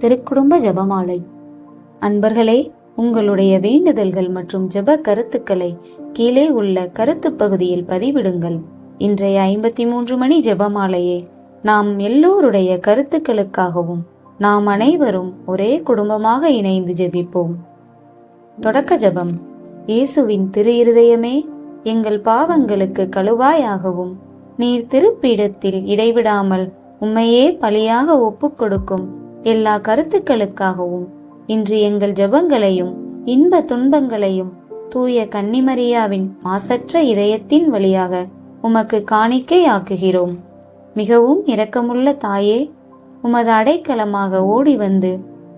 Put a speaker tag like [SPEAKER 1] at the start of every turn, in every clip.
[SPEAKER 1] திருக்குடும்ப ஜெபமாலை. அன்பர்களே, உங்களுடைய வேண்டுதல்கள் மற்றும் ஜெப கருத்துக்களை கீழே உள்ள கருத்து பகுதியில் பதிவிடுங்கள். இன்றைய 53 மணி ஜெபமாலையே நாம் எல்லோருடைய கருத்துக்களுக்காகவும் நாம் அனைவரும் ஒரே குடும்பமாக இணைந்து ஜெபிப்போம். தொடக்க ஜெபம். இயேசுவின் திரு இருதயமே, எங்கள் பாவங்களுக்கு கழுவாயாகவும் நீர் திருப்பீடத்தில் இடைவிடாமல் உம்மையே பலியாக ஒப்புக் கொடுக்கும் எல்லா கருத்துக்களுக்காகவும் இன்று எங்கள் ஜெபங்களையும் இன்ப துன்பங்களையும் தூய கன்னிமரியாவின் மாசற்ற இதயத்தின் வழியாக உமக்கு காணிக்கை ஆக்குகிறோம். மிகவும் இரக்கமுள்ள தாயே, உமது அடைக்கலமாக ஓடி வந்து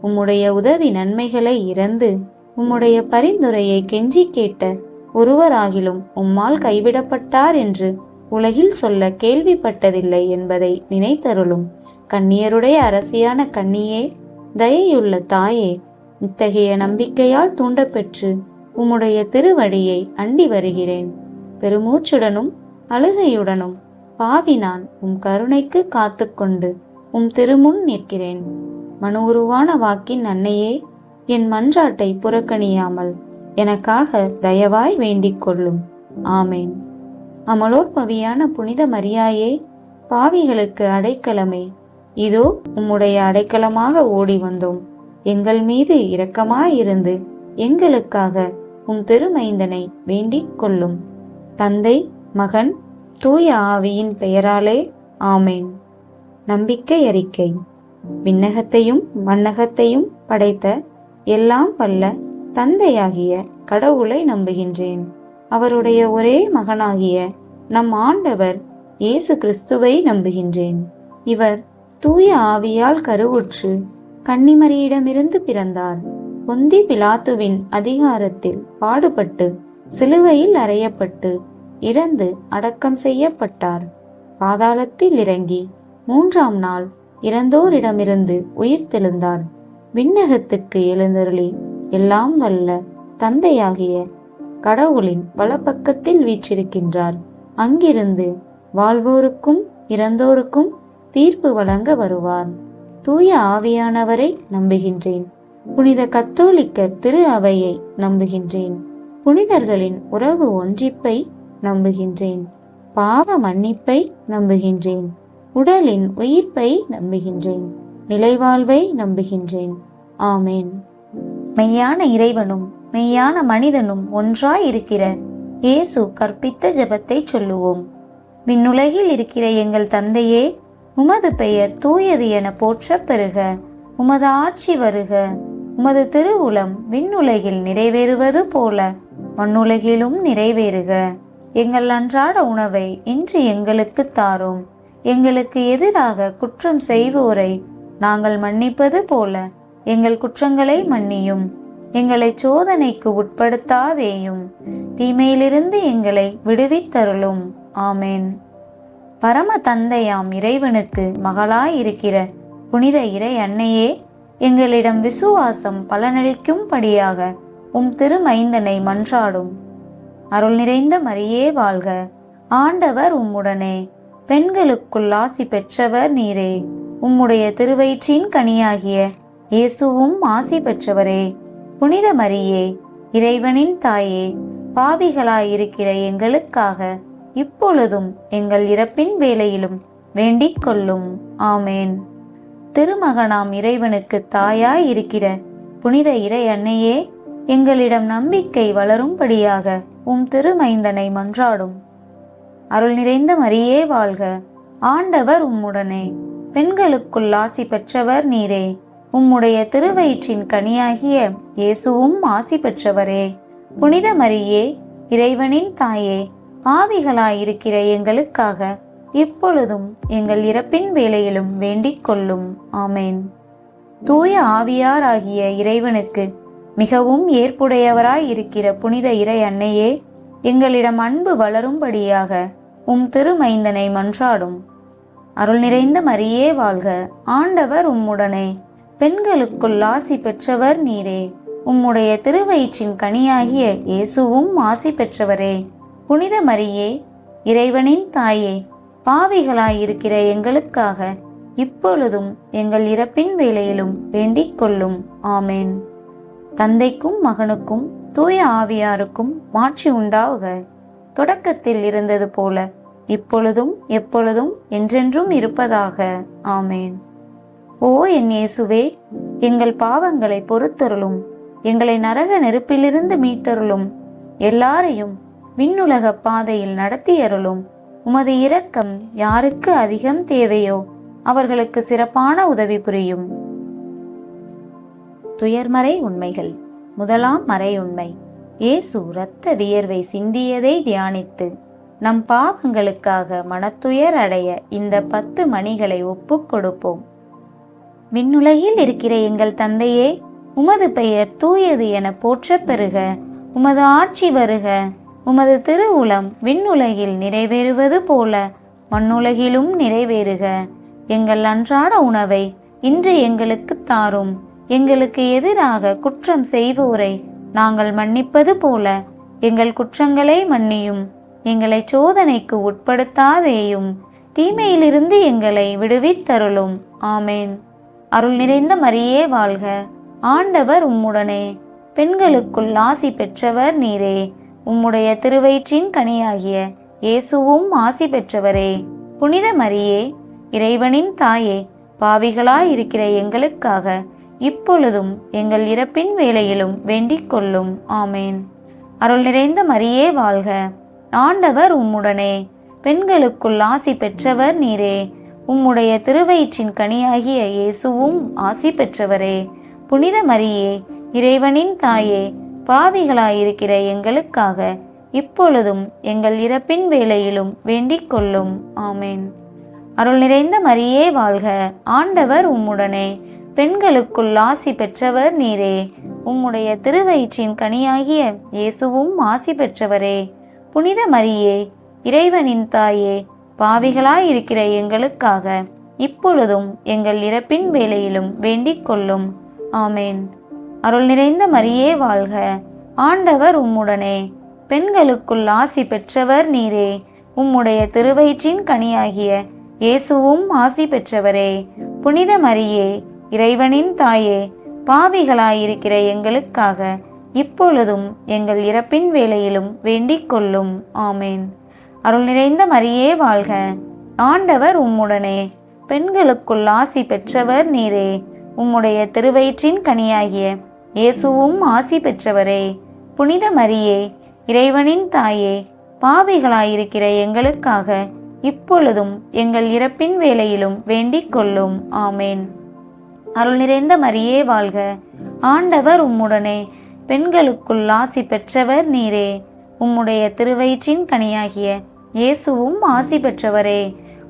[SPEAKER 1] உம்முடைய உதவி நன்மைகளை இறந்து உம்முடைய பரிந்துரையை கெஞ்சி கேட்ட ஒருவராகிலும் உம்மால் கைவிடப்பட்டார் என்று உலகில் சொல்ல கேள்விப்பட்டதில்லை என்பதை நினைத்தருளும். கன்னியருடைய அரசியான கன்னியே, தயையுள்ள தாயே, இத்தகைய நம்பிக்கையால் தூண்டப்பெற்று உம்முடைய திருவடியை அண்டி வருகிறேன். பெருமூச்சுடனும் அழுகையுடனும் பாவி நான் உம் கருணைக்கு காத்து கொண்டு உம் திருமுன் நிற்கிறேன். மனு உருவான வாக்கின் அன்னையே, என் மன்றாட்டை புறக்கணியாமல் எனக்காக தயவாய் வேண்டிக் கொள்ளும். ஆமேன். அமலோற்பவியான புனித மரியாயே, பாவிகளுக்கு அடைக்கலமே, இதோ உம்முடைய அடைக்கலமாக ஓடி வந்தோம். எங்கள் மீது இரக்கமாயிருந்து எங்களுக்காக உம் திருமைந்தனை வேண்டிக் கொள்ளும். தந்தை, மகன், தூய ஆவியின் பெயராலே ஆமேன். நம்பிக்கை அறிக்கை. விண்ணகத்தையும் மண்ணகத்தையும் படைத்த எல்லாம் வல்ல தந்தையாகிய கடவுளை நம்புகின்றேன். அவருடைய ஒரே மகனாகிய நம் ஆண்டவர் இயேசு கிறிஸ்துவை நம்புகின்றேன். இவர் தூய ஆவியால் கருவுற்று கன்னிமரியிடமிருந்து பிறந்தார். பொந்தி பிலாத்துவின் அதிகாரத்தில் பாடுபட்டு சிலுவையில் அறையப்பட்டு இறந்து அடக்கம் செய்யப்பட்டார். பாதாளத்தில் இறங்கி 3ஆம் நாள் இறந்தோரிடமிருந்து உயிர் தெழுந்தார். விண்ணகத்துக்கு எழுந்தருளி எல்லாம் வல்ல தந்தையாகிய கடவுளின் வலப்பக்கத்தில் வீற்றிருக்கின்றார். அங்கிருந்து வாழ்வோருக்கும் இறந்தோருக்கும் தீர்ப்பு வழங்க வருவார். தூய ஆவியானவரை நம்புகின்றேன். புனித கத்தோலிக்க திரு அவையை நம்புகின்றேன். புனிதர்களின் உறவு ஒன்றிப்பை நம்புகின்றேன். பாவ மன்னிப்பை நம்புகின்றேன். உடலின் உயிர்ப்பை நம்புகின்றேன். நிலைவாழ்வை நம்புகின்றேன். ஆமேன். மெய்யான இறைவனும் மெய்யான மனிதனும் ஒன்றாய் இருக்கிற இயேசு கற்பித்த ஜெபத்தை சொல்லுவோம். விண்ணுலகில் இருக்கிற எங்கள் தந்தையே, உமது பெயர் தூயது என போற்ற பெறுக. உமது ஆட்சி வருக. உமது திருவுளம் விண்ணுலகில் நிறைவேறுவது போல மண்ணுலகிலும் நிறைவேறுக. எங்கள் அன்றாட உணவை இன்று எங்களுக்கு தாரும். எங்களுக்கு எதிராக குற்றம் செய்வோரை நாங்கள் மன்னிப்பது போல எங்கள் குற்றங்களை மன்னியும். எங்களை சோதனைக்கு உட்படுத்தாதேயும், தீமையிலிருந்து எங்களை விடுவித்தருளும். ஆமேன். பரம தந்தையாம் இறைவனுக்கு மகளாயிருக்கிற புனித இறை அன்னையே, எங்களிடம் விசுவாசம் பலனளிக்கும்படியாக உம் திருமைந்தனை மன்றாடும். அருள் நிறைந்த மரியே வாழ்க. ஆண்டவர் உம்முடனே. பெண்களுக்குள் ஆசி பெற்றவர் நீரே. உம்முடைய திருவயிற்றின் கனியாகிய இயேசுவும் ஆசி பெற்றவரே. புனித மரியே, இறைவனின் தாயே, பாவிகளாயிருக்கிற எங்களுக்காக இப்பொழுதும் எங்கள் இறப்பின் வேளையிலும் வேண்டிக் கொள்ளும். ஆமேன். திருமகனாம் இறைவனுக்கு தாயாய் இருக்கிற புனித இறை அன்னையே, எங்களிடம் நம்பிக்கை வளரும்படியாக உம் திருமைந்தனை மன்றாடும். அருள் நிறைந்த மரியே வாழ்க. ஆண்டவர் உம்முடனே. பெண்களுக்குள் ஆசி பெற்றவர் நீரே. உம்முடைய திருவயிற்றின் கனியாகிய இயேசுவும் ஆசி பெற்றவரே. புனித மரியே, இறைவனின் தாயே, பாவிகளாயிருக்கிற எங்களுக்காக இப்பொழுதும் எங்கள் இறப்பின் வேளையிலும் வேண்டிக் கொள்ளும். ஆமேன். தூய ஆவியாராகிய இறைவனுக்கு மிகவும் ஏற்புடையவராய் இருக்கிற புனித இறை அன்னையே, எங்களிடம் அன்பு வளரும்படியாக உம் திருமைந்தனை மன்றாடும். அருள் நிறைந்த மரியே வாழ்க. ஆண்டவர் உம்முடனே. பெண்களுக்குள் ஆசி பெற்றவர் நீரே. உம்முடைய திருவயிற்றின் கனியாகிய இயேசுவும் ஆசி பெற்றவரே. புனித மரியே, இறைவனின் தாயே, பாவிகளாயிருக்கிற எங்களுக்காக இப்பொழுதும் எங்கள் இறப்பின் வேளையிலும் வேண்டிக் கொள்ளும். ஆமேன். தந்தைக்கும் மகனுக்கும் தூய ஆவியாருக்கும் மாட்சி உண்டாக. தொடக்கத்தில் இருந்தது போல இப்பொழுதும் எப்பொழுதும் என்றென்றும் இருப்பதாக. ஆமேன். ஓ என் இயேசுவே, எங்கள் பாவங்களை பொறுத்தருளும். எங்களை நரக நெருப்பிலிருந்து மீட்டருளும். எல்லாரையும் விண்ணுலக பாதையில் நடத்தியருளும். உமது இரக்கம் யாருக்கு அதிகம் தேவையோ அவர்களுக்கு சிறப்பான உதவி புரியும். துயர்மறை உண்மைகள். முதலாம் மறை உண்மை. இயேசு இரத்த வியர்வை சிந்தியதை தியானித்து நம் பாவங்களுக்காக மனத்துயர் அடைய இந்த 10 மணிகளை ஒப்புக் கொடுப்போம். விண்ணுலகில் இருக்கிற எங்கள் தந்தையே, உமது பெயர் தூயது என போற்றப் பெறுக. உமது ஆட்சி வருக. உமது திருவுளம் விண்ணுலகில் நிறைவேறுவது போல மண்ணுலகிலும் நிறைவேறுக. எங்கள் அன்றாட உணவை இன்று எங்களுக்கு தாரும். எங்களுக்கு எதிராக குற்றம் செய்வோரை நாங்கள் மன்னிப்பது போல எங்கள் குற்றங்களை மன்னியும். எங்களை சோதனைக்கு உட்படுத்தாதேயும், தீமையிலிருந்து எங்களை விடுவித்தருளும். ஆமேன். அருள் நிறைந்த மரியே வாழ்க. ஆண்டவர் உம்முடனே. பெண்களுக்குள் ஆசி பெற்றவர் நீரே. உம்முடைய திருவயிற்றின் கனியாகிய இயேசுவும் ஆசி பெற்றவரே. புனித மரியே, இறைவனின் தாயே, பாவிகளாயிருக்கிற எங்களுக்காக இப்பொழுதும் எங்கள் இறப்பின் வேளையிலும் வேண்டிக் கொள்ளும். ஆமேன். அருள் நிறைந்த மரியே வாழ்க. ஆண்டவர் உம்முடனே. பெண்களுக்குள் ஆசி பெற்றவர் நீரே. உம்முடைய திருவயிற்றின் கனியாகிய இயேசுவும் ஆசி பெற்றவரே. புனித மரியே, இறைவனின் தாயே, பாவிகளாயிருக்கிற எங்களுக்காக இப்பொழுதும் எங்கள் இறப்பின் வேளையிலும் வேண்டிக் கொள்ளும். ஆமேன். அருள் நிறைந்த மரியே வாழ்க. ஆண்டவர் உம்முடனே. பெண்களுக்குள் ஆசி பெற்றவர் நீரே. உம்முடைய திருவயிற்றின் கனியாகிய இயேசுவும் ஆசி பெற்றவரே. புனித மரியே, இறைவனின் தாயே, பாவிகளாயிருக்கிற எங்களுக்காக இப்பொழுதும் எங்கள் இறப்பின் வேளையிலும் வேண்டிக் கொள்ளும். ஆமேன். அருள் நிறைந்த மரியே வாழ்க. ஆண்டவர் உம்முடனே. பெண்களுக்குள் ஆசி பெற்றவர் நீரே. உம்முடைய திருவயிற்றின் கனியாகிய இயேசுவும் ஆசி பெற்றவரே. புனித மரியே, இறைவனின் தாயே, பாவிகளாயிருக்கிற எங்களுக்காக இப்பொழுதும் எங்கள் இறப்பின் வேளையிலும் வேண்டிக் கொள்ளும். ஆமேன். அருள் நிறைந்த மரியே வாழ்க. ஆண்டவர் உம்முடனே. பெண்களுக்குள் ஆசி பெற்றவர் நீரே. உம்முடைய திருவயிற்றின் கனியாகிய இயேசுவும் ஆசி பெற்றவரே. புனித மரியே, இறைவனின் தாயே, பாவிகளாயிருக்கிற எங்களுக்காக இப்பொழுதும் எங்கள் இறப்பின் வேளையிலும் வேண்டிக் கொள்ளும். ஆமேன். அருள் நிறைந்த மரியே வாழ்க. ஆண்டவர் உம்முடனே. பெண்களுக்குள் ஆசி பெற்றவர் நீரே. உம்முடைய திருவயிற்றின் கனியாகிய இயேசுவும் ஆசி பெற்றவரே.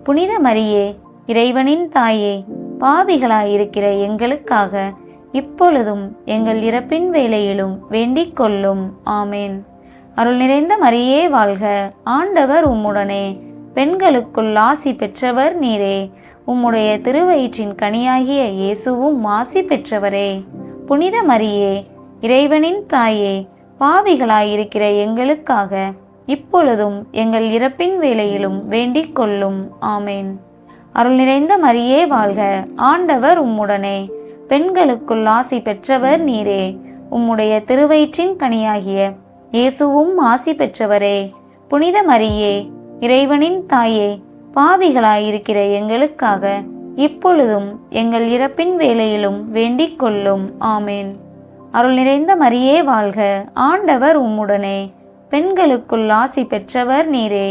[SPEAKER 1] புனித மரியே, இறைவனின் தாயே, பாவிகளாயிருக்கிற எங்களுக்காக இப்பொழுதும் எங்கள் இறப்பின் வேளையிலும் வேண்டிக் கொள்ளும். ஆமேன். அருள் நிறைந்த மரியே வாழ்க. ஆண்டவர் உம்முடனே. பெண்களுக்குள் ஆசி பெற்றவர் நீரே. உம்முடைய திருவயிற்றின் கனியாகிய இயேசுவும் ஆசி பெற்றவரே. புனித மரியே, இறைவனின் தாயே, பாவிகளாயிருக்கிற எங்களுக்காக இப்பொழுதும் எங்கள் இறப்பின் வேளையிலும் வேண்டிக் கொள்ளும். ஆமேன். அருள் நிறைந்த மரியே வாழ்க. ஆண்டவர் உம்முடனே. பெண்களுக்குள் ஆசி பெற்றவர் நீரே. உம்முடைய திருவயிற்றின் கனியாகிய இயேசுவும் ஆசி பெற்றவரே. புனித மரியே, இறைவனின் தாயே, பாவிகளாயிருக்கிற எங்களுக்காக இப்பொழுதும் எங்கள் இறப்பின் வேளையிலும் வேண்டிக் கொள்ளும். ஆமேன். அருள் நிறைந்த மரியே வாழ்க. ஆண்டவர் உம்முடனே. பெண்களுக்குள் ஆசி பெற்றவர் நீரே.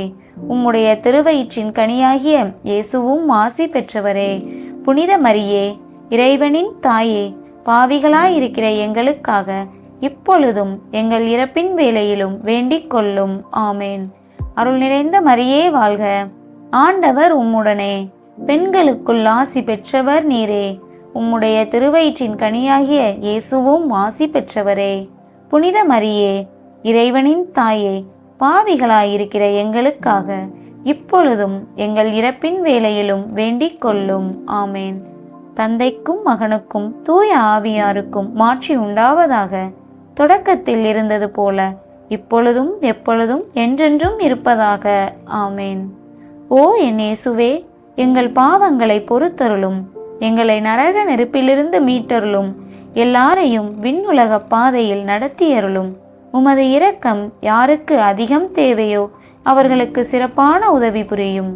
[SPEAKER 1] உம்முடைய திருவயிற்றின் கனியாகிய இயேசுவும் ஆசி பெற்றவரே. புனித மரியே, இறைவனின் தாயே, பாவிகளாயிருக்கிற எங்களுக்காக இப்பொழுதும் எங்கள் இறப்பின் வேளையிலும் வேண்டிக் கொள்ளும். ஆமேன். அருள் நிறைந்த மரியே வாழ்க. ஆண்டவர் உம்முடனே. பெண்களுக்குள் ஆசி பெற்றவர் நீரே. உம்முடைய திருவயிற்றின் கனியாகிய இயேசுவும் ஆசி பெற்றவரே. புனித மரியே, இறைவனின் தாயே, பாவிகளாயிருக்கிற எங்களுக்காக இப்பொழுதும் எங்கள் இறப்பின் வேளையிலும் வேண்டிக் கொள்ளும். ஆமேன். தந்தைக்கும் மகனுக்கும் தூய ஆவியாருக்கும் மாட்சி உண்டாவதாக. தொடக்கத்தில் இருந்தது போல இப்பொழுதும் எப்பொழுதும் என்றென்றும் இருப்பதாக. ஆமேன். ஓ என் இயேசுவே, எங்கள் பாவங்களை பொறுத்தருளும். எங்களை நரக நெருப்பிலிருந்து மீட்டருளும். எல்லாரையும் விண்ணுலக பாதையில் நடத்தியருளும். உமது இரக்கம் யாருக்கு அதிகம் தேவையோ அவர்களுக்கு சிறப்பான உதவி புரியும்.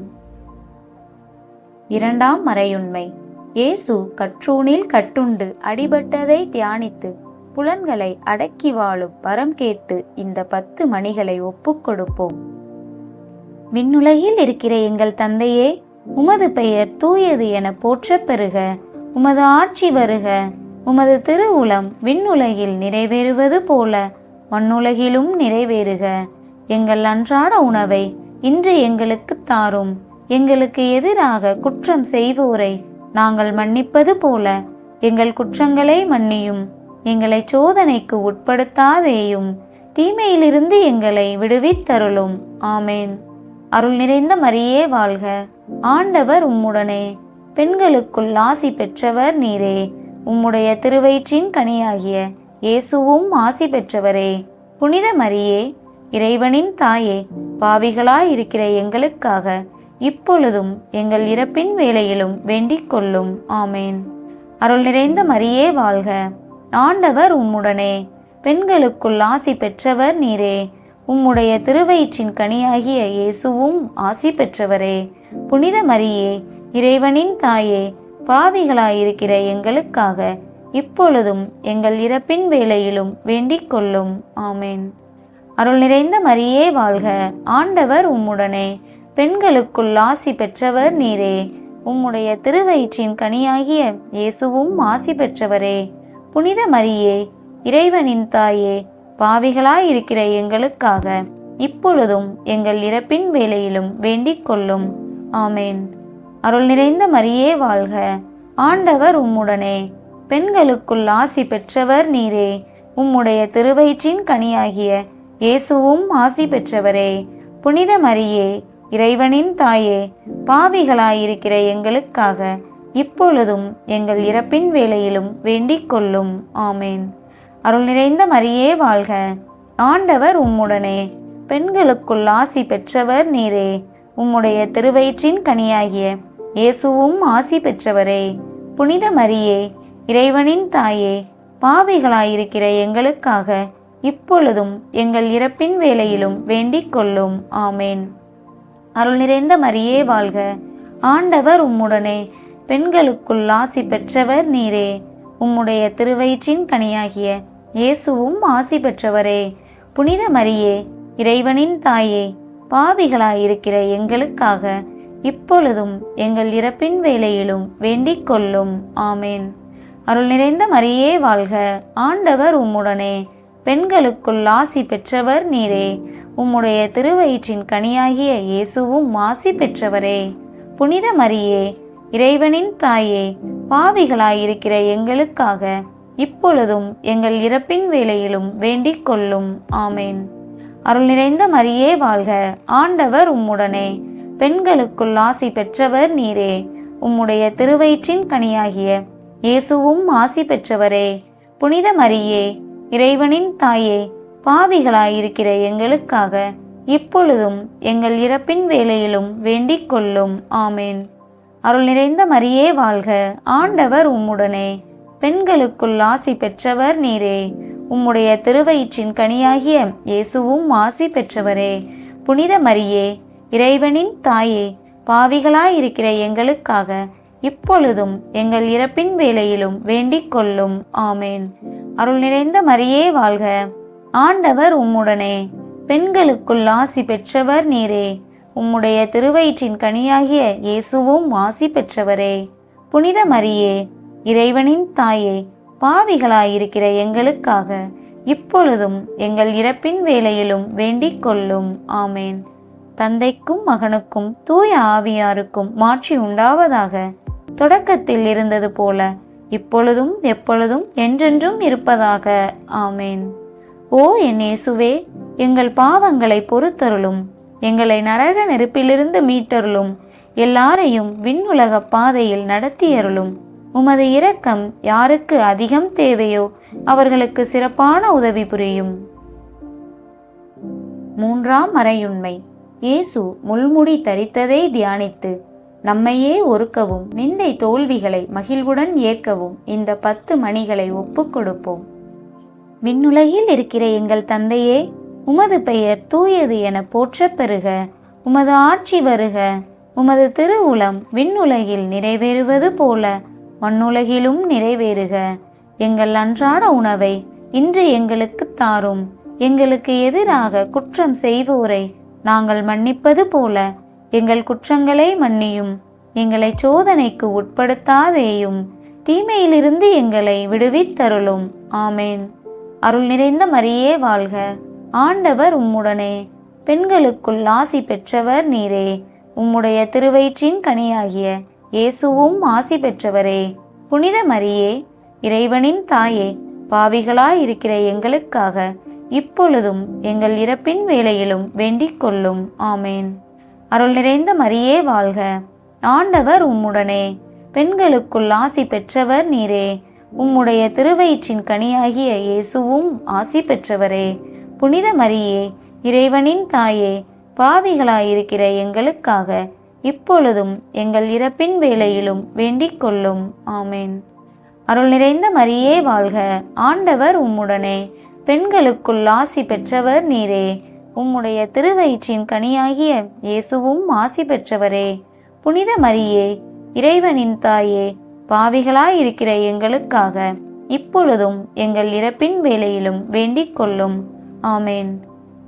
[SPEAKER 1] இரண்டாம் மறையுண்மை. இயேசு கற்றூணில் கட்டுண்டு அடிபட்டதை தியானித்து புலன்களை அடக்கி வாழும் வரம் கேட்டு இந்த 10 மணிகளை ஒப்புக்கொடுப்போம். விண்ணுலகில் இருக்கிற எங்கள் தந்தையே, உமது பெயர் தூயது என போற்றப் பெறுக. உமது ஆட்சி வருக. உமது திருவுளம் விண்ணுலகில் நிறைவேறுவது போல மண்ணுலகிலும் நிறைவேறுக. எங்கள் அன்றாட உணவை இன்று எங்களுக்கு தாரும். எங்களுக்கு எதிராக குற்றம் செய்வோரை நாங்கள் மன்னிப்பது போல எங்கள் குற்றங்களை மன்னியும். எங்களை சோதனைக்கு உட்படுத்தாதேயும், தீமையிலிருந்து எங்களை விடுவித்தருளும். ஆமேன். அருள் நிறைந்த மரியே வாழ்க. ஆண்டவர் உம்முடனே. பெண்களுக்குள் ஆசி பெற்றவர் நீரே. உம்முடைய திருவயிற்றின் கனியாகிய இயேசுவும் ஆசி பெற்றவரே. புனித மரியே, இறைவனின் தாயே, பாவிகளாயிருக்கிற எங்களுக்காக இப்பொழுதும் எங்கள் இறப்பின் வேளையிலும் வேண்டிக் கொள்ளும். ஆமேன். அருள் நிறைந்த மரியே வாழ்க. ஆண்டவர் உம்முடனே. பெண்களுக்குள் ஆசி பெற்றவர் நீரே. உம்முடைய திருவயிற்றின் கனியாகிய இயேசுவும் ஆசி பெற்றவரே. புனித மரியே, இறைவனின் தாயே, பாவிகளாயிருக்கிற எங்களுக்காக இப்பொழுதும் எங்கள் இறப்பின் வேளையிலும் வேண்டிக் கொள்ளும். ஆமேன். அருள் நிறைந்த மரியே வாழ்க. ஆண்டவர் உம்முடனே. பெண்களுக்குள் ஆசி பெற்றவர் நீரே. உம்முடைய திருவயிற்றின் கனியாகிய இயேசுவும் ஆசி பெற்றவரே. புனித மரியே, இறைவனின் தாயே, பாவிகளாயிருக்கிற எங்களுக்காக இப்பொழுதும் எங்கள் இறப்பின் வேளையிலும் வேண்டிக் கொள்ளும். ஆமேன். அருள் நிறைந்த மரியே வாழ்க. ஆண்டவர் உம்முடனே. பெண்களுக்குள் ஆசி பெற்றவர் நீரே. உம்முடைய திருவயிற்றின் கனியாகிய இயேசுவும் ஆசி பெற்றவரே. புனித மரியே, இறைவனின் தாயே, பாவிகளாயிருக்கிற எங்களுக்காக இப்பொழுதும் எங்கள் இறப்பின் வேளையிலும் வேண்டிக் கொள்ளும். ஆமேன். அருள் நிறைந்த மரியே வாழ்க. ஆண்டவர் உம்முடனே. பெண்களுக்குள் ஆசி பெற்றவர் நீரே. உம்முடைய திருவயிற்றின் கனியாகிய இயேசுவும் ஆசி பெற்றவரே. புனித மரியே, இறைவனின் தாயே, பாவிகளாயிருக்கிற எங்களுக்காக இப்பொழுதும் எங்கள் இறப்பின் வேளையிலும் வேண்டிக் கொள்ளும். ஆமேன். அருள் நிறைந்த மரியே வாழ்க. ஆண்டவர் உம்முடனே. பெண்களுக்குள் ஆசி பெற்றவர் நீரே. உம்முடைய திருவயிற்றின் கனியாகிய இயேசுவும் ஆசி பெற்றவரே. புனித மரியே, இறைவனின் தாயே, பாவிகளாயிருக்கிற எங்களுக்காக இப்பொழுதும் எங்கள் இறப்பின் வேளையிலும் வேண்டிக் கொள்ளும். ஆமேன். அருள் நிறைந்த மரியே வாழ்க. ஆண்டவர் உம்முடனே. பெண்களுக்குள் ஆசி பெற்றவர் நீரே. உம்முடைய திருவயிற்றின் கனியாகிய இயேசுவும் ஆசி பெற்றவரே. புனித மரியே, இறைவனின் தாயே, பாவிகளாயிருக்கிற எங்களுக்காக இப்பொழுதும் எங்கள் இறப்பின் வேளையிலும் வேண்டிக் கொள்ளும். ஆமேன். அருள் நிறைந்த மரியே வாழ்க. ஆண்டவர் உம்முடனே. பெண்களுக்குள் ஆசி பெற்றவர் நீரே. உம்முடைய திருவயிற்றின் கனியாகிய இயேசுவும் ஆசி பெற்றவரே. புனித மரியே, இறைவனின் தாயே, பாவிகளாயிருக்கிற எங்களுக்காக இப்பொழுதும் எங்கள் இறப்பின் வேளையிலும் வேண்டிக் கொள்ளும். ஆமேன். அருள் நிறைந்த மரியே வாழ்க. ஆண்டவர் உம்முடனே. பெண்களுக்குள் ஆசி பெற்றவர் நீரே. உம்முடைய திருவயிற்றின் கனியாகிய இயேசுவும் ஆசி பெற்றவரே. புனித மரியே, இறைவனின் தாயே, பாவிகளாயிருக்கிற எங்களுக்காக இப்பொழுதும் எங்கள் இறப்பின் வேளையிலும் வேண்டிக் கொள்ளும். ஆமேன். அருள் நிறைந்த மரியே வாழ்க. ஆண்டவர் உம்முடனே. பெண்களுக்குள் ஆசி பெற்றவர் நீரே. உம்முடைய திருவயிற்றின் கனியாகிய இயேசுவும் ஆசி பெற்றவரே. புனித மரியே, இறைவனின் தாயே, பாவிகளாயிருக்கிற எங்களுக்காக இப்பொழுதும் எங்கள் இறப்பின் வேளையிலும் வேண்டிக் கொள்ளும். ஆமேன். தந்தைக்கும் மகனுக்கும் தூய ஆவியாருக்கும் மாட்சி உண்டாவதாக. தொடக்கத்தில் இருந்தது போல இப்பொழுதும் எப்பொழுதும் என்றென்றும் இருப்பதாக. ஆமேன். ஓ என் இயேசுவே, எங்கள் பாவங்களை பொறுத்தருளும். எங்களை நரக நெருப்பிலிருந்து மீட்டருளும். எல்லாரையும் விண்ணுலக பாதையில் நடத்தியருளும். உமது இரக்கம் யாருக்கு அதிகம் தேவையோ அவர்களுக்கு சிறப்பான உதவி புரியும். மூன்றாம் மறையுண்மை. இயேசு முள்முடி தரித்ததை தியானித்து நம்மையே ஒருக்கவும் நிந்தை தோல்விகளை மகிழ்வுடன் ஏற்கவும் இந்த 10 மணிகளை ஒப்புக் கொடுப்போம். விண்ணுலகில் இருக்கிற எங்கள் தந்தையே, உமது பெயர் தூயது என போற்றப் பெறுக. உமது ஆட்சி வருக. உமது திருவுளம் விண்ணுலகில் நிறைவேறுவது போல மண்ணுலகிலும் நிறைவேறுக. எங்கள் அன்றாட உணவை இன்று எங்களுக்கு தாரும். எங்களுக்கு எதிராக குற்றம் செய்வோரை நாங்கள் மன்னிப்பது போல எங்கள் குற்றங்களை மன்னியும். எங்களை சோதனைக்கு உட்படுத்தாதேயும், தீமையிலிருந்து எங்களை விடுவித்தருளும். ஆமேன். அருள் நிறைந்த மரியே வாழ்க. ஆண்டவர் உம்முடனே, பெண்களுக்குள் ஆசி பெற்றவர் நீரே. உம்முடைய திருவயிற்றின் கனியாகிய இயேசுவும் ஆசி பெற்றவரே. புனித மரியே, இறைவனின் தாயே, பாவிகளாயிருக்கிற எங்களுக்காக இப்பொழுதும் எங்கள் இறப்பின் வேளையிலும் வேண்டிக் கொள்ளும். ஆமேன். அருள் நிறைந்த மரியே வாழ்க. ஆண்டவர் உம்முடனே, பெண்களுக்குள் ஆசி பெற்றவர் நீரே. உம்முடைய திருவயிற்றின் கனியாகிய இயேசுவும் ஆசி பெற்றவரே. புனித மரியே, இறைவனின் தாயே, பாவிகளாயிருக்கிற எங்களுக்காக இப்பொழுதும் எங்கள் இறப்பின் வேளையிலும் வேண்டிக் கொள்ளும். ஆமேன். அருள் நிறைந்த மரியே வாழ்க. ஆண்டவர் உம்முடனே, பெண்களுக்குள் ஆசி பெற்றவர் நீரே. உம்முடைய திருவயிற்றின் கனியாகிய இயேசுவும் ஆசி பெற்றவரே. புனித மரியே, இறைவனின் தாயே, பாவிகளாயிருக்கிற எங்களுக்காக இப்பொழுதும் எங்கள் இறப்பின் வேளையிலும் வேண்டிக் கொள்ளும். ஆமேன்.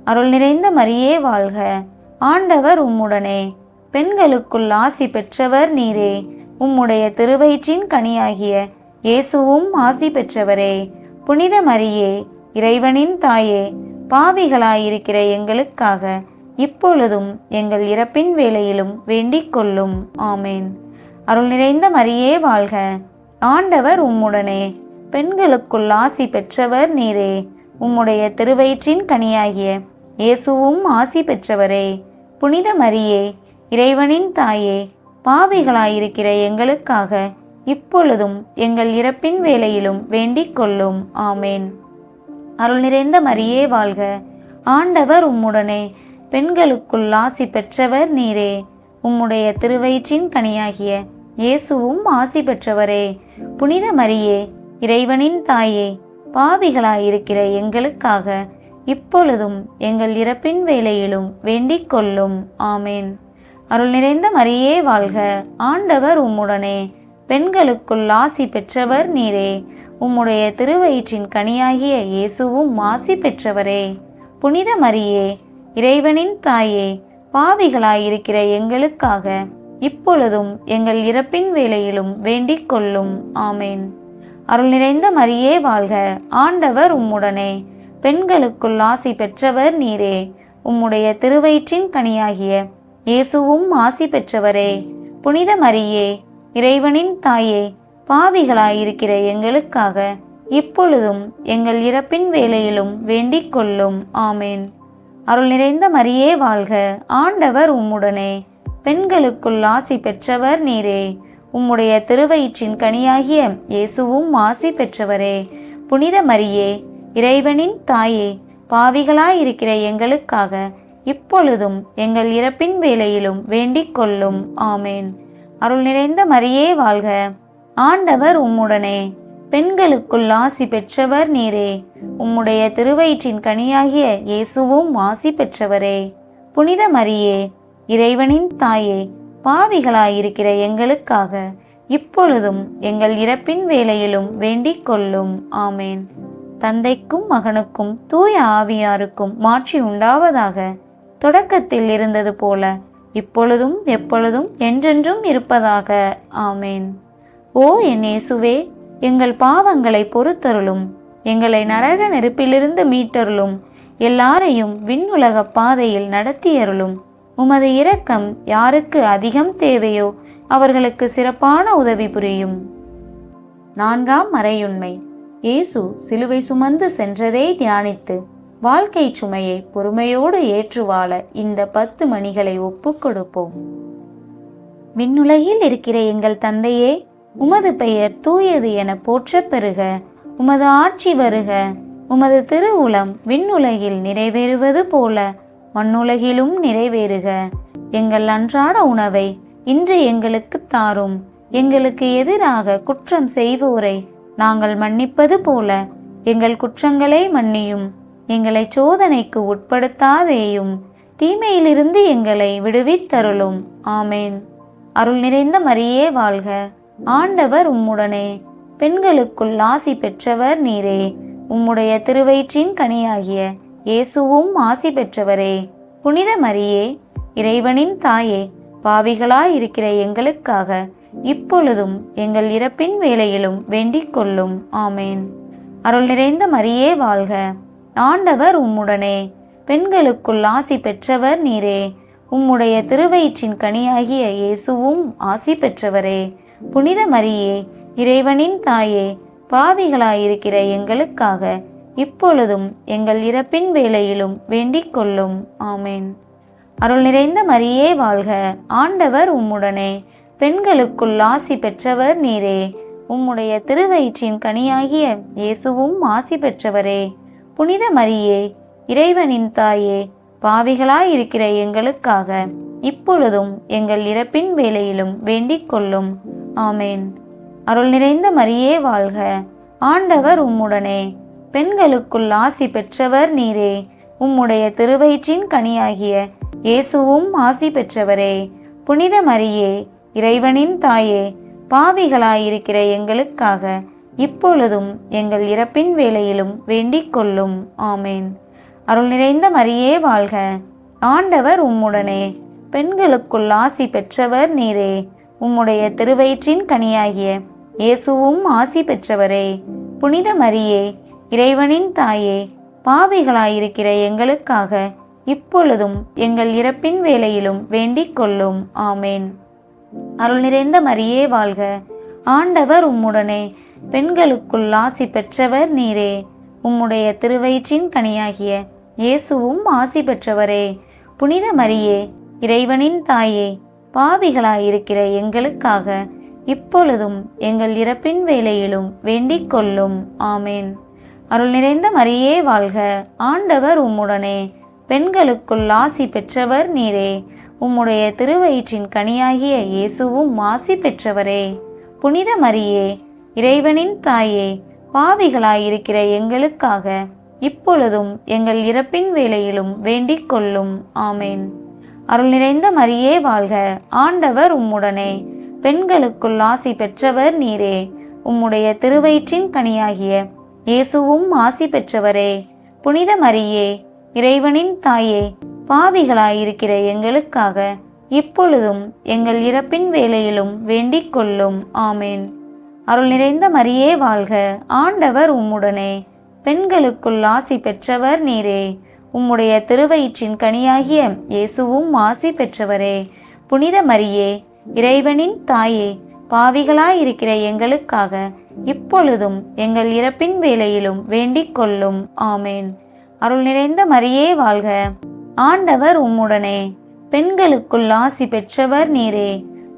[SPEAKER 1] அருள் நிறைந்த மரியே வாழ்க. ஆண்டவர் உம்முடனே, பெண்களுக்குள் ஆசி பெற்றவர் நீரே. உம்முடைய திருவயிற்றின் கனியாகிய இயேசுவும் ஆசி பெற்றவரே. புனித மரியே, இறைவனின் தாயே, பாவிகளாயிருக்கிற எங்களுக்காக இப்பொழுதும் எங்கள் இறப்பின் வேளையிலும் வேண்டிக் கொள்ளும். ஆமேன். அருள் நிறைந்த மரியே வாழ்க. ஆண்டவர் உம்முடனே, பெண்களுக்குள் ஆசி பெற்றவர் நீரே. உம்முடைய திருவயிற்றின் கனியாகிய இயேசுவும் ஆசி பெற்றவரே. புனித மரியே, இறைவனின் தாயே, பாவிகளாயிருக்கிற எங்களுக்காக இப்பொழுதும் எங்கள் இறப்பின் வேளையிலும் வேண்டிக் கொள்ளும். ஆமேன். அருள் நிறைந்த மரியே வாழ்க. ஆண்டவர் உம்முடனே, பெண்களுக்குள் ஆசி பெற்றவர் நீரே. உம்முடைய திருவயிற்றின் கனியாகிய இயேசுவும் ஆசி பெற்றவரே. புனித மரியே, இறைவனின் தாயே, பாவிகளாயிருக்கிற எங்களுக்காக இப்பொழுதும் எங்கள் இறப்பின் வேளையிலும் வேண்டிக் கொள்ளும். ஆமேன். அருள் நிறைந்த மரியே வாழ்க. ஆண்டவர் உம்முடனே, பெண்களுக்குள் ஆசி பெற்றவர் நீரே. உம்முடைய திருவயிற்றின் கனியாகிய இயேசுவும் ஆசி பெற்றவரே. புனித மரியே, இறைவனின் தாயே, பாவிகளாயிருக்கிற எங்களுக்காக இப்பொழுதும் எங்கள் இறப்பின் வேளையிலும் வேண்டிக் கொள்ளும். ஆமேன். அருள் நிறைந்த மரியே வாழ்க. ஆண்டவர் உம்முடனே, பெண்களுக்குள் ஆசி பெற்றவர் நீரே. உம்முடைய திருவயிற்றின் கனியாகிய இயேசுவும் ஆசி பெற்றவரே. புனித மரியே, இறைவனின் தாயே, பாவிகளாயிருக்கிற எங்களுக்காக இப்பொழுதும் எங்கள் இறப்பின் வேளையிலும் வேண்டிக் கொள்ளும். ஆமேன். அருள் நிறைந்த மரியே வாழ்க. ஆண்டவர் உம்முடனே, பெண்களுக்குள் ஆசி பெற்றவர் நீரே. உம்முடைய திருவயிற்றின் கனியாகிய இயேசுவும் ஆசி பெற்றவரே. புனித மரியே, இறைவனின் தாயே, பாவிகளாயிருக்கிற எங்களுக்காக இப்பொழுதும் எங்கள் இறப்பின் வேளையிலும் வேண்டிக் கொள்ளும். ஆமேன். அருள் நிறைந்த மரியே வாழ்க. ஆண்டவர் உம்முடனே, பெண்களுக்குள் ஆசி பெற்றவர் நீரே. உம்முடைய திருவயிற்றின் கனியாகிய இயேசுவும் ஆசி பெற்றவரே. புனித மரியே, இறைவனின் தாயே, பாவிகளாயிருக்கிற எங்களுக்காக இப்பொழுதும் எங்கள் இறப்பின் வேளையிலும் வேண்டிக் கொள்ளும். ஆமேன். தந்தைக்கும் மகனுக்கும் தூய ஆவியாருக்கும் மாட்சி உண்டாவதாக. தொடக்கத்தில் இருந்தது போல இப்பொழுதும் எப்பொழுதும் என்றென்றும் இருப்பதாக. ஆமேன். ஓ என் இயேசுவே, எங்கள் பாவங்களை பொறுத்தருளும். எங்களை நரக நெருப்பிலிருந்து மீட்டருளும். எல்லாரையும் விண்ணுலக பாதையில் நடத்தியருளும். உமது இரக்கம் யாருக்கு அதிகம் தேவையோ அவர்களுக்கு சிறப்பான உதவி புரியும். 4ஆம் மறையுண்மை. இயேசு சிலுவை சுமந்து சென்றதை தியானித்து வாழ்க்கை சுமையை பொறுமையோடு ஏற்று வாழ இந்த 10 மணிகளை ஒப்புக் கொடுப்போம். விண்ணுலகில் இருக்கிற எங்கள் தந்தையே, உமது பெயர் தூயது என போற்றப் பெறுக. உமது ஆட்சி வருக. உமது திருவுளம் விண்ணுலகில் நிறைவேறுவது போல மண்ணுலகிலும் நிறைவேறுக. எங்கள் அன்றாட உணவை இன்று எங்களுக்கு தாரும். எங்களுக்கு எதிராக குற்றம் செய்வோரை நாங்கள் மன்னிப்பது போல எங்கள் குற்றங்களை மன்னியும். எங்களை சோதனைக்கு உட்படுத்தாதேயும், தீமையிலிருந்து எங்களை விடுவித்தருளும். ஆமேன். அருள் நிறைந்த மரியே வாழ்க, ஆண்டவர் உம்முடனே. பெண்களுக்குள் ஆசி பெற்றவர் நீரே. உம்முடைய திருவயிற்றின் கனியாகிய இயேசுவும் ஆசி பெற்றவரே. புனித மரியே, இறைவனின் தாயே, பாவிகளாயிருக்கிற எங்களுக்காக இப்பொழுதும் எங்கள் இறப்பின் வேளையிலும் வேண்டிக் கொள்ளும். ஆமேன். அருள் நிறைந்த மரியே வாழ்க, ஆண்டவர் உம்முடனே. பெண்களுக்குள் ஆசி பெற்றவர் நீரே. உம்முடைய திருவயிற்றின் கனியாகிய இயேசுவும் ஆசி பெற்றவரே. புனித மரியே, இறைவனின் தாயே, பாவிகளாயிருக்கிற எங்களுக்காக இப்பொழுதும் எங்கள் இறப்பின் வேளையிலும் வேண்டிக் கொள்ளும். ஆமேன். அருள் நிறைந்த மரியே வாழ்க, ஆண்டவர் உம்முடனே. பெண்களுக்குள் ஆசி பெற்றவர் நீரே. உம்முடைய திருவயிற்றின் கனியாகிய இயேசுவும் ஆசி பெற்றவரே. புனித மரியே, இறைவனின் தாயே, பாவிகளாயிருக்கிற எங்களுக்காக இப்பொழுதும் எங்கள் இறப்பின் வேளையிலும் வேண்டிக் கொள்ளும். ஆமேன். அருள் நிறைந்த மரியே வாழ்க, ஆண்டவர் உம்முடனே. பெண்களுக்குள் ஆசி பெற்றவர் நீரே. உம்முடைய திருவயிற்றின் கனியாகிய இயேசுவும் ஆசி பெற்றவரே. புனித மரியே, இறைவனின் தாயே, பாவிகளாயிருக்கிற எங்களுக்காக இப்பொழுதும் எங்கள் இறப்பின் வேளையிலும் வேண்டிக் கொள்ளும். ஆமேன். அருள் நிறைந்த மரியே வாழ்க, ஆண்டவர் உம்முடனே. பெண்களுக்குள் ஆசி பெற்றவர் நீரே. உம்முடைய திருவயிற்றின் கனியாகிய இயேசுவும் ஆசி பெற்றவரே. புனித மரியே, இறைவனின் தாயே, பாவிகளாயிருக்கிற எங்களுக்காக இப்பொழுதும் எங்கள் இறப்பின் வேளையிலும் வேண்டிக் கொள்ளும். ஆமேன். அருள் நிறைந்த மரியே வாழ்க, ஆண்டவர் உம்முடனே. பெண்களுக்குள் ஆசி பெற்றவர் நீரே. உம்முடைய திருவயிற்றின் கனியாகிய இயேசுவும் ஆசி பெற்றவரே. புனித மரியே, இறைவனின் தாயே, பாவிகளாயிருக்கிற எங்களுக்காக இப்பொழுதும் எங்கள் இறப்பின் வேளையிலும் வேண்டிக் கொள்ளும். ஆமேன். அருள் நிறைந்த மரியே வாழ்க, ஆண்டவர் உம்முடனே. பெண்களுக்குள் ஆசி பெற்றவர் நீரே. உம்முடைய திருவயிற்றின் கனியாகிய இயேசுவும் ஆசி பெற்றவரே. புனித மரியே, இறைவனின் தாயே, பாவிகளாயிருக்கிற எங்களுக்காக இப்பொழுதும் எங்கள் இறப்பின் வேளையிலும் வேண்டிக் கொள்ளும். ஆமேன். அருள் நிறைந்த மரியே வாழ்க, ஆண்டவர் உம்முடனே. பெண்களுக்குள் ஆசி பெற்றவர் நீரே. உம்முடைய திருவயிற்றின் கனியாகிய இயேசுவும் ஆசி பெற்றவரே. புனித மரியே, இறைவனின் தாயே, பாவிகளாயிருக்கிற எங்களுக்காக இப்பொழுதும் எங்கள் இறப்பின் வேளையிலும் வேண்டிக் கொள்ளும். ஆமேன். அருள் நிறைந்த மரியே வாழ்க, ஆண்டவர் உம்முடனே. பெண்களுக்குள் ஆசி பெற்றவர் நீரே. உம்முடைய திருவயிற்றின் கனியாகிய இயேசுவும் ஆசி பெற்றவரே. புனித மரியே, இறைவனின் தாயே, பாவிகளாயிருக்கிற எங்களுக்காக இப்பொழுதும் எங்கள் இறப்பின் வேளையிலும் வேண்டிக் கொள்ளும். ஆமேன். அருள் நிறைந்த மரியே வாழ்க, ஆண்டவர் உம்முடனே. பெண்களுக்குள் ஆசி பெற்றவர் நீரே.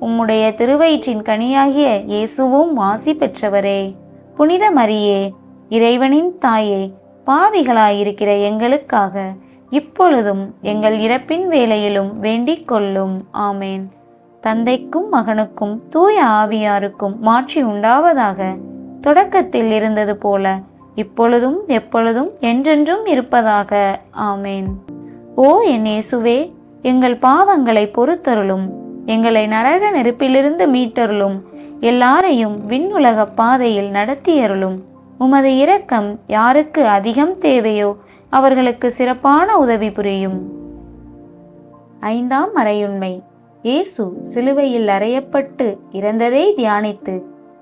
[SPEAKER 1] உம்முடைய திருவயிற்றின் கனியாகிய இயேசுவும் ஆசி பெற்றவரே. புனித மரியே, இறைவனின் தாயே, பாவிகளாயிருக்கிற எங்களுக்காக இப்பொழுதும் எங்கள் இறப்பின் வேளையிலும் வேண்டிக் கொள்ளும். ஆமேன். தந்தைக்கும் மகனுக்கும் தூய ஆவியாருக்கும் மாட்சி உண்டாவதாக. தொடக்கத்தில் இருந்தது போல இப்பொழுதும் எப்பொழுதும் என்றென்றும் இருப்பதாக. ஆமேன். ஓ என் இயேசுவே, எங்கள் பாவங்களை பொறுத்தருளும். எங்களை நரக நெருப்பிலிருந்து மீட்டருளும். எல்லாரையும் விண்ணுலக பாதையில் நடத்தியருளும். உமது இரக்கம் யாருக்கு அதிகம் தேவையோ அவர்களுக்கு சிறப்பான உதவி புரியும். 5ஆம் மறையுண்மை. இயேசு சிலுவையில் அறையப்பட்டு இறந்ததை தியானித்து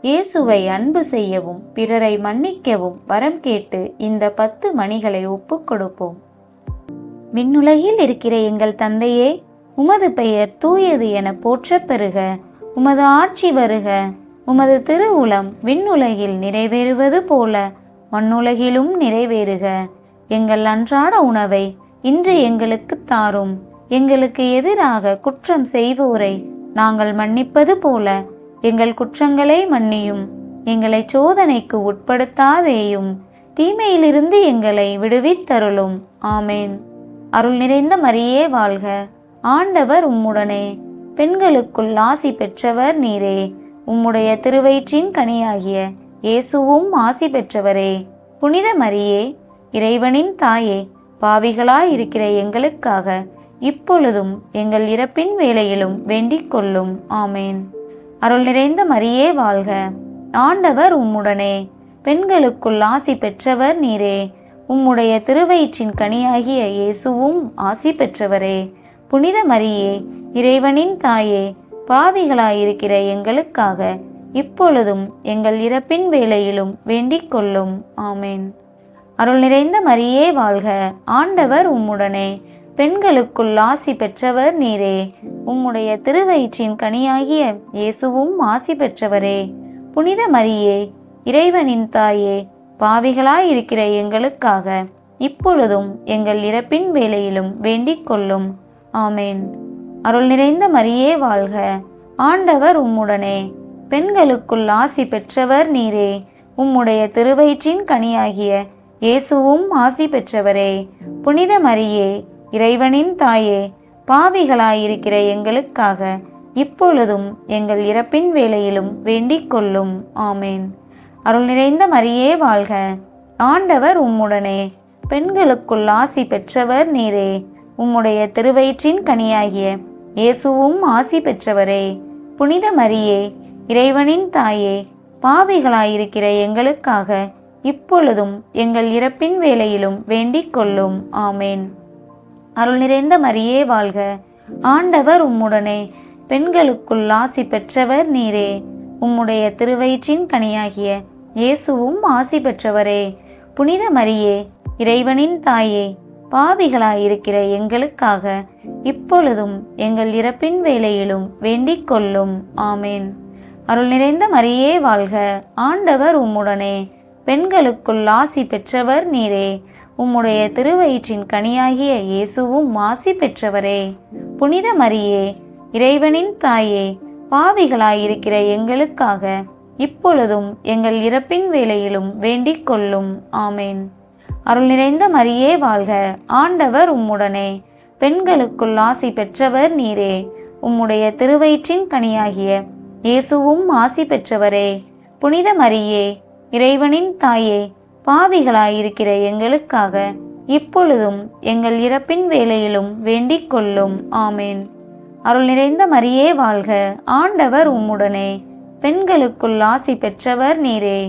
[SPEAKER 1] இயேசுவை அன்பு செய்யவும் பிறரை மன்னிக்கவும் வரம் கேட்டு இந்த 10 மணிகளை ஒப்புக் கொடுப்போம். விண்ணுலகில் இருக்கிற எங்கள் தந்தையே, உமது பெயர் தூயது என போற்றப் பெறுக. உமது ஆட்சி வருக. உமது திருவுளம் விண்ணுலகில் நிறைவேறுவது போல மண்ணுலகிலும் நிறைவேறுக. எங்கள் அன்றாட உணவை இன்று எங்களுக்கு தாரும். எங்களுக்கு எதிராக குற்றம் செய்வோரை நாங்கள் மன்னிப்பது போல எங்கள் குற்றங்களை மன்னியும். எங்களை சோதனைக்கு உட்படுத்தாதேயும், தீமையிலிருந்து எங்களை விடுவித்தருளும். ஆமேன். அருள் நிறைந்த மரியே வாழ்க, ஆண்டவர் உம்முடனே. பெண்களுக்குள் ஆசி பெற்றவர் நீரே. உம்முடைய திருவயிற்றின் கனியாகிய இயேசுவும் ஆசி பெற்றவரே. புனித மரியே, இறைவனின் தாயே, பாவிகளாயிருக்கிற எங்களுக்காக இப்பொழுதும் எங்கள் இறப்பின் வேளையிலும் வேண்டிக் கொள்ளும். ஆமேன். அருள் நிறைந்த மரியே வாழ்க. ஆண்டவர் உம்முடனே. பெண்களுக்குள் ஆசி பெற்றவர் நீரே. உம்முடைய திருவயிற்றின் கனியாகிய இயேசுவும் ஆசி பெற்றவரே. புனித மரியே, இறைவனின் தாயே, பாவிகளாயிருக்கிற எங்களுக்காக இப்பொழுதும் எங்கள் இறப்பின் வேளையிலும் வேண்டிக் கொள்ளும். ஆமேன். அருள் நிறைந்த மரியே வாழ்க. ஆண்டவர் உம்முடனே. பெண்களுக்குள் ஆசி பெற்றவர் நீரே. உம்முடைய திருவயிற்றின் கனியாகிய இயேசுவும் ஆசி பெற்றவரே. புனித மரியே, இறைவனின் தாயே, பாவிகளாயிருக்கிற எங்களுக்காக இப்பொழுதும் எங்கள் இறப்பின் வேளையிலும் வேண்டிக் கொள்ளும். ஆமேன். அருள் நிறைந்த மரியே வாழ்க. ஆண்டவர் உம்முடனே. பெண்களுக்குள் ஆசி பெற்றவர் நீரே. உம்முடைய திருவயிற்றின் கனியாகிய இயேசுவும் ஆசி பெற்றவரே. புனித மரியே, இறைவனின் தாயே, பாவிகளாயிருக்கிற எங்களுக்காக இப்பொழுதும் எங்கள் இறப்பின் வேளையிலும் வேண்டிக் கொள்ளும். ஆமேன். அருள் நிறைந்த மரியே வாழ்க. ஆண்டவர் உம்முடனே. பெண்களுக்குள் ஆசி பெற்றவர் நீரே. உம்முடைய திருவயிற்றின் கனியாகிய இயேசுவும் ஆசி பெற்றவரே. புனித மரியே, இறைவனின் தாயே, பாவிகளாயிருக்கிற எங்களுக்காக இப்பொழுதும் எங்கள் இறப்பின் வேளையிலும் வேண்டிக் கொள்ளும். ஆமேன். அருள் நிறைந்த மரியே வாழ்க. ஆண்டவர் உம்முடனே. பெண்களுக்குள் ஆசி பெற்றவர் நீரே. உம்முடைய திருவயிற்றின் கனியாகிய இயேசுவும் ஆசி பெற்றவரே. புனித மரியே, இறைவனின் தாயே, பாவிகளாயிருக்கிற எங்களுக்காக இப்பொழுதும் எங்கள் இறப்பின் வேளையிலும் வேண்டிக் கொள்ளும். ஆமேன். அருள் நிறைந்த மரியே வாழ்க. ஆண்டவர் உம்முடனே. பெண்களுக்குள் ஆசி பெற்றவர் நீரே. உம்முடைய திருவயிற்றின் கனியாகிய இயேசுவும் ஆசி பெற்றவரே. புனித மரியே, இறைவனின் தாயே, பாவிகளாயிருக்கிற எங்களுக்காக இப்பொழுதும் எங்கள் இறப்பின் வேளையிலும் வேண்டிக் கொள்ளும். ஆமேன். அருள் நிறைந்த மரியே வாழ்க. ஆண்டவர் உம்முடனே. பெண்களுக்குள் ஆசி பெற்றவர் நீரே. உம்முடைய திருவயிற்றின் கனியாகிய இயேசுவும் ஆசி பெற்றவரே. புனித மரியே, இறைவனின் தாயே, பாவிகளாயிருக்கிற எங்களுக்காக இப்பொழுதும் எங்கள் இறப்பின் வேளையிலும் வேண்டிக் கொள்ளும். ஆமேன். அருள் நிறைந்த மரியே வாழ்க. ஆண்டவர் உம்முடனே. பெண்களுக்குள் ஆசி பெற்றவர் நீரே.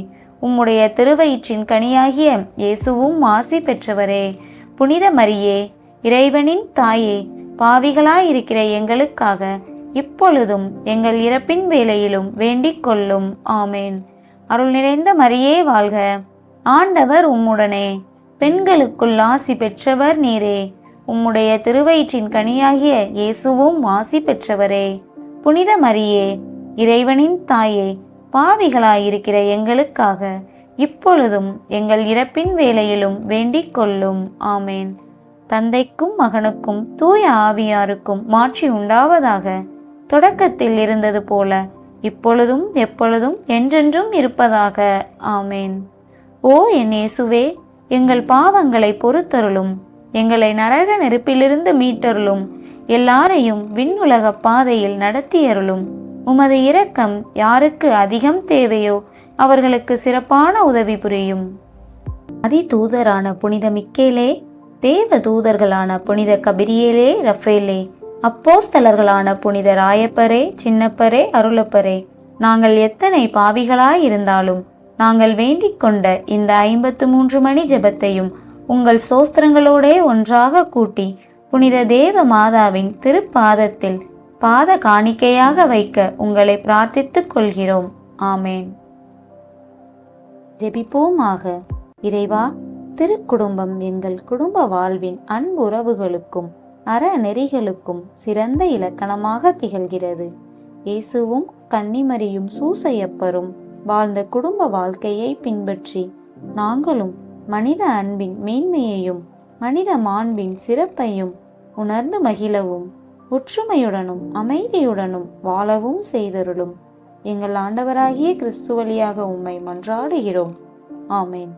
[SPEAKER 1] உம்முடைய திருவயிற்றின் கனியாகிய இயேசுவும் ஆசி பெற்றவரே. புனித மரியே, இறைவனின் தாயே, பாவிகளாயிருக்கிற எங்களுக்காக இப்பொழுதும் எங்கள் இறப்பின் வேளையிலும் வேண்டிக் கொள்ளும். ஆமேன். அருள் நிறைந்த மரியே வாழ்க. ஆண்டவர் உம்முடனே. பெண்களுக்குள் ஆசி பெற்றவர் நீரே. உம்முடைய திருவயிற்றின் கனியாகிய இயேசுவும் ஆசி பெற்றவரே. புனித மரியே, இறைவனின் தாயே, பாவிகளாயிருக்கிற எங்களுக்காக இப்பொழுதும் எங்கள் இறப்பின் வேளையிலும் வேண்டிக் கொள்ளும். ஆமேன். தந்தைக்கும் மகனுக்கும் தூய ஆவியாருக்கும் மாட்சி உண்டாவதாக. தொடக்கத்தில் இருந்தது போல இப்பொழுதும் எப்பொழுதும் என்றென்றும் இருப்பதாக. ஆமேன். ஓ என் இயேசுவே, எங்கள் பாவங்களை பொறுத்தருளும். எங்களை நரக நெருப்பிலிருந்து மீட்டருளும். எல்லாரையும் விண்ணுலக பாதையில் நடத்தியருளும். உமது இரக்கம் யாருக்கு அதிகம் தேவையோ அவர்களுக்கு சிறப்பான உதவி புரியும். அதிதூதரான புனித மிக்கேலே, தேவ தூதர்களான புனித கபிரியேலே, ரஃபேலே, அப்போஸ்தலர்களான புனித ராயப்பரே, சின்னப்பரே, அருளப்பரே, நாங்கள் எத்தனை பாவிகளாயிருந்தாலும் நாங்கள் வேண்டிக் கொண்ட இந்த 53 மணி ஜெபத்தையும் உங்கள் சோஸ்திரங்களோடே ஒன்றாக கூட்டி புனித தேவ மாதாவின் திருப்பாதத்தில் பாத காணிக்கையாக வைக்க உங்களை பிரார்த்தித்துக் கொள்கிறோம். ஆமேன். ஜெபிப்போமாக. இறைவா, திருக்குடும்பம் எங்கள் குடும்ப வாழ்வின் அன்புறவுகளுக்கும் அறநெறிகளுக்கும் சிறந்த இலக்கணமாக திகழ்கிறது. இயேசுவும் கன்னிமரியும் சூசையப்பரும் வாழ்ந்த குடும்ப வாழ்க்கையை பின்பற்றி நாங்களும் மனித அன்பின் மேன்மையையும் மனித மாண்பின் சிறப்பையும் உணர்ந்து மகிழவும் ஒற்றுமையுடனும் அமைதியுடனும் வாழவும் செய்தருளும். எங்கள் ஆண்டவராகிய கிறிஸ்து வழியாக உம்மை மன்றாடுகிறோம். ஆமேன்.